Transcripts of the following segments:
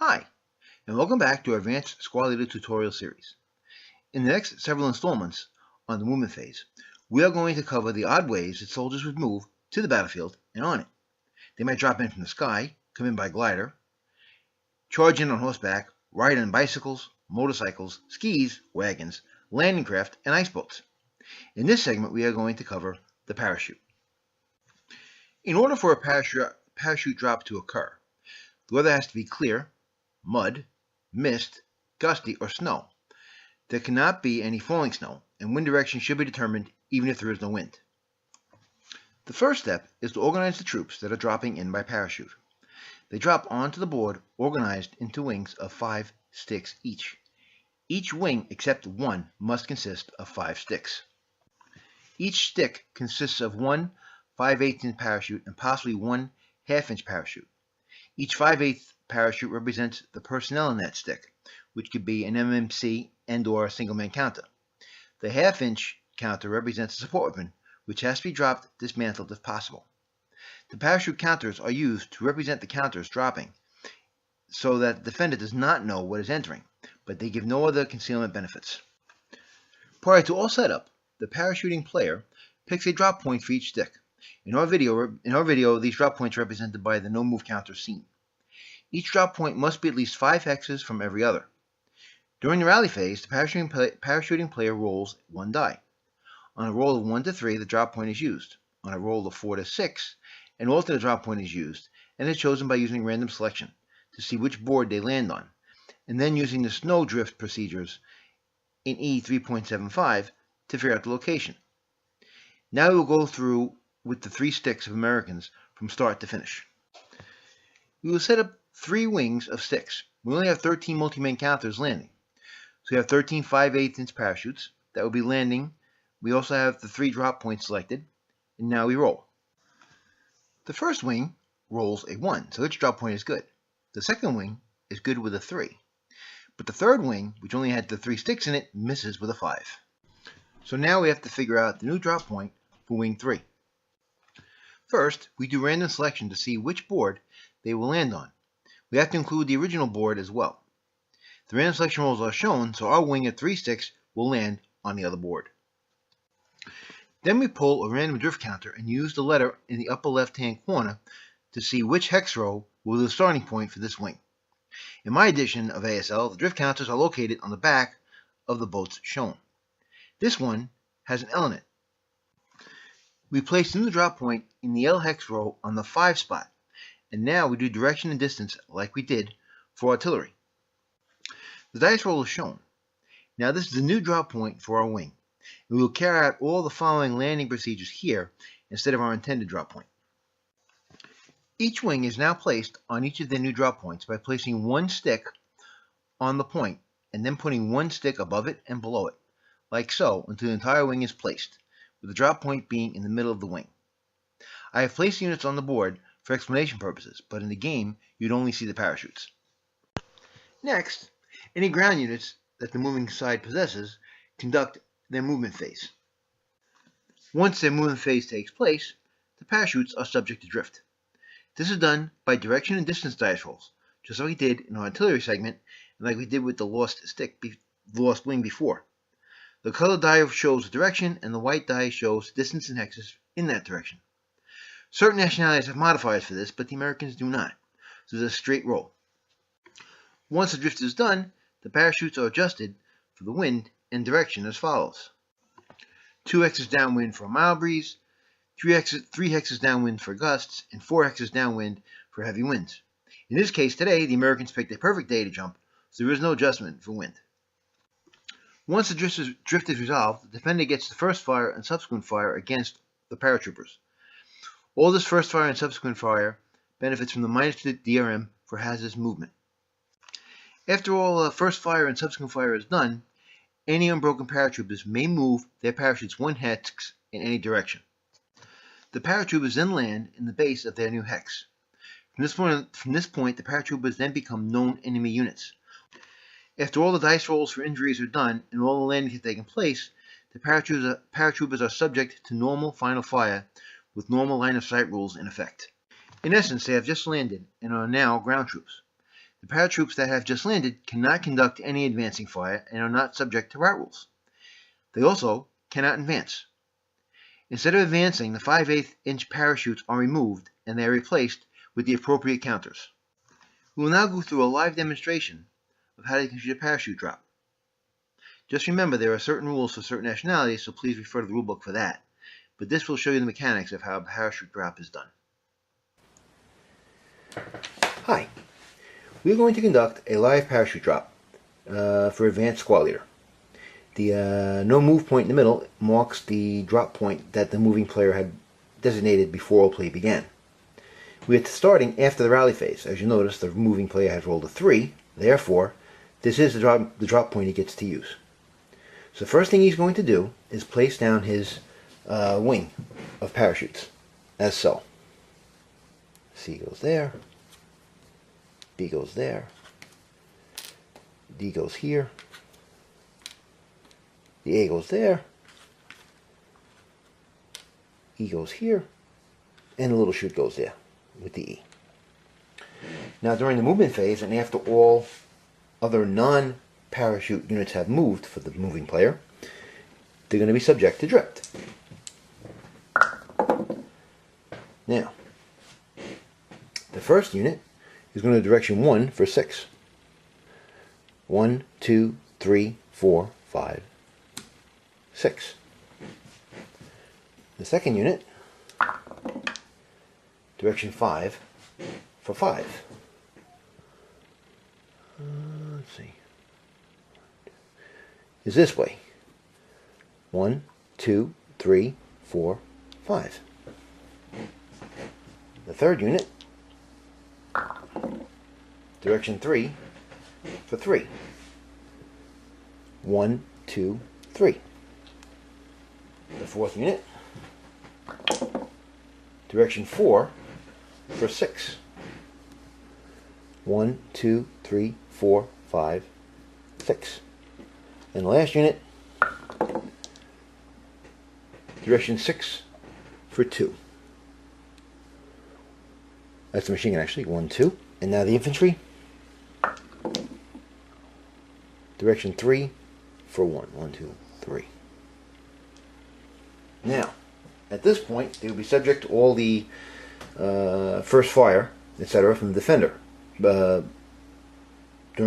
Hi, and welcome back to our Advanced Squad Leader tutorial series. In the next several installments on the movement phase, we are going to cover the odd ways that soldiers would move to the battlefield and on it. They might drop in from the sky, come in by glider, charge in on horseback, ride on bicycles, motorcycles, skis, wagons, landing craft, and ice boats. In this segment, we are going to cover the parachute. In order for a parachute drop to occur, the weather has to be clear, mud, mist, gusty, or snow. There cannot be any falling snow, and wind direction should be determined even if there is no wind. The first step is to organize the troops that are dropping in by parachute. They drop onto the board organized into wings of 5 sticks each. Each wing except one must consist of 5 sticks. Each stick consists of one 5/8 inch parachute and possibly one 1/2 inch parachute. Each 5/8 parachute represents the personnel in that stick, which could be an MMC and/or a single-man counter. The 1/2 inch counter represents a support weapon, which has to be dropped dismantled if possible. The parachute counters are used to represent the counters dropping, so that the defender does not know what is entering, but they give no other concealment benefits. Prior to all setup, the parachuting player picks a drop point for each stick. In our video, these drop points are represented by the no-move counter seen. Each drop point must be at least 5 hexes from every other. During the rally phase, the parachuting player rolls 1 die. On a roll of 1 to 3, the drop point is used. On a roll of 4 to 6, an alternate drop point is used, and is chosen by using random selection to see which board they land on, and then using the snow drift procedures in E3.75 to figure out the location. Now we will go through with the 3 sticks of Americans from start to finish. We will set up 3 wings of sticks. We only have 13 multi-man counters landing. So we have 13 5/8 inch parachutes that will be landing. We also have the 3 drop points selected, and now we roll. The first wing rolls a 1, so its drop point is good. The second wing is good with a 3. But the third wing, which only had the 3 sticks in it, misses with a 5. So now we have to figure out the new drop point for wing 3. First, we do random selection to see which board they will land on. We have to include the original board as well. The random selection rolls are shown, so our wing of 3 sticks will land on the other board. Then we pull a random drift counter and use the letter in the upper left-hand corner to see which hex row will be the starting point for this wing. In my edition of ASL, the drift counters are located on the back of the boats shown. This one has an L in it. We place the new drop point in the L hex row on the 5 spot, and now we do direction and distance like we did for artillery. The dice roll is shown. Now this is the new drop point for our wing. We will carry out all the following landing procedures here instead of our intended drop point. Each wing is now placed on each of their new drop points by placing 1 stick on the point and then putting 1 stick above it and below it, like so, until the entire wing is placed, with the drop point being in the middle of the wing. I have placed units on the board for explanation purposes, but in the game, you'd only see the parachutes. Next, any ground units that the moving side possesses conduct their movement phase. Once their movement phase takes place, the parachutes are subject to drift. This is done by direction and distance dice rolls, just like we did in our artillery segment and like we did with the lost wing before. The colored die shows the direction, and the white die shows distance and hexes in that direction. Certain nationalities have modifiers for this, but the Americans do not, so it's a straight roll. Once the drift is done, the parachutes are adjusted for the wind and direction as follows. 2 hexes downwind for a mild breeze, 3 hexes downwind for gusts, and 4 hexes downwind for heavy winds. In this case today, the Americans picked a perfect day to jump, so there is no adjustment for wind. Once the drift is resolved, the defender gets the first fire and subsequent fire against the paratroopers. All this first fire and subsequent fire benefits from the -2 DRM for hazardous movement. After all first fire and subsequent fire is done, any unbroken paratroopers may move their parachutes 1 hex in any direction. The paratroopers then land in the base of their new hex. From this point, the paratroopers then become known enemy units. After all the dice rolls for injuries are done and all the landings have taken place, the paratroopers are subject to normal final fire with normal line of sight rules in effect. In essence, they have just landed and are now ground troops. The paratroops that have just landed cannot conduct any advancing fire and are not subject to route rules. They also cannot advance. Instead of advancing, the 5/8-inch parachutes are removed and they are replaced with the appropriate counters. We will now go through a live demonstration of how to complete a parachute drop. Just remember there are certain rules for certain nationalities, so please refer to the rulebook for that. But this will show you the mechanics of how a parachute drop is done. Hi, we are going to conduct a live parachute drop for Advanced Squad Leader. The no move point in the middle marks the drop point that the moving player had designated before all play began. We are starting after the rally phase. As you notice, the moving player has rolled a 3, therefore this is the drop point he gets to use. So the first thing he's going to do is place down his wing of parachutes, as so. C goes there, B goes there, D goes here, the A goes there, E goes here, and the little chute goes there with the E. Now during the movement phase, and after all other non-parachute units have moved for the moving player, they're going to be subject to drift. Now, the first unit is going to direction 1 for 6. 1, 2, 3, 4, 5, 6. The second unit, direction 5 for 5. Let's see. Is this way. 1, 2, 3, 4, 5. The third unit, direction 3 for 3. 1, 2, 3. The fourth unit, direction 4 for 6. 1, 2, 3, 4, 5, 6. And the last unit, direction 6 for 2. That's the machine gun actually, 1, 2. And now the infantry, direction 3 for 1. 1, 2, 3. Now, at this point, they will be subject to all the first fire, etc., from the defender during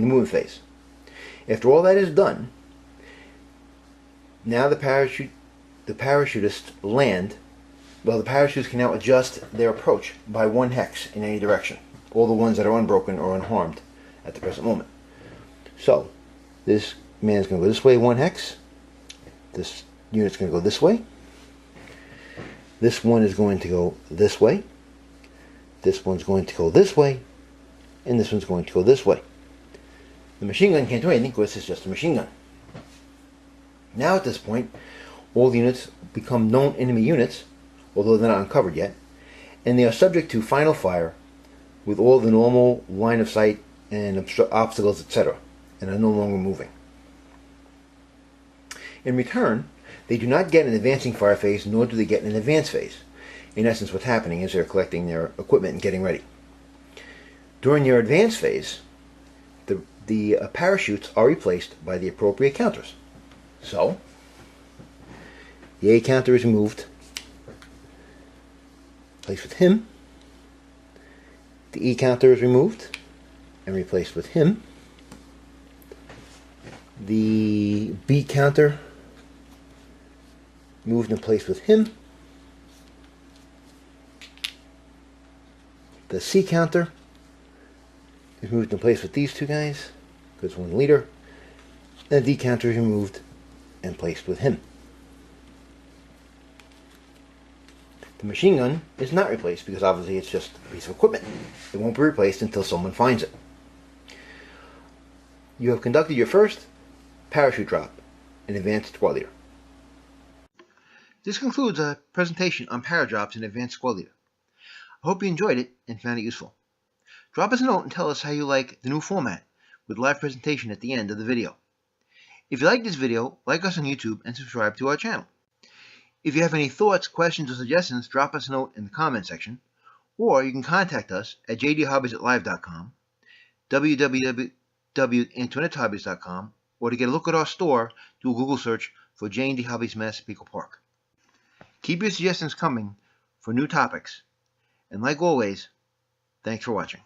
the movement phase. After all that is done, now the parachutists land. Well, the parachutists can now adjust their approach by 1 hex in any direction. All the ones that are unbroken or unharmed at the present moment. So, this man is going to go this way 1 hex. This unit's going to go this way. This one is going to go this way. This one's going to go this way. And this one's going to go this way. The machine gun can't do anything because it's just a machine gun. Now at this point, all the units become known enemy units, although they're not uncovered yet, and they are subject to final fire with all the normal line of sight and obstacles, etc., and are no longer moving. In return, they do not get an advancing fire phase, nor do they get an advance phase. In essence, what's happening is they're collecting their equipment and getting ready. During their advance phase, the parachutes are replaced by the appropriate counters. So, the A counter is removed, placed with him. The E counter is removed and replaced with him. The B counter moved and placed with him. The C counter is moved and placed with these two guys, because one's leader. And the D counter is removed and placed with him. The machine gun is not replaced because obviously it's just a piece of equipment. It won't be replaced until someone finds it. You have conducted your first parachute drop in Advanced Squad Leader. This concludes a presentation on paradrops in Advanced Squad Leader. I hope you enjoyed it and found it useful. Drop us a note and tell us how you like the new format with live presentation at the end of the video. If you like this video, like us on YouTube and subscribe to our channel. If you have any thoughts, questions, or suggestions, drop us a note in the comment section, or you can contact us at jdhobbies@live.com, www.antoinetteHobbies.com, or to get a look at our store, do a Google search for J&D Hobbies Massapequa Park. Keep your suggestions coming for new topics, and like always, thanks for watching.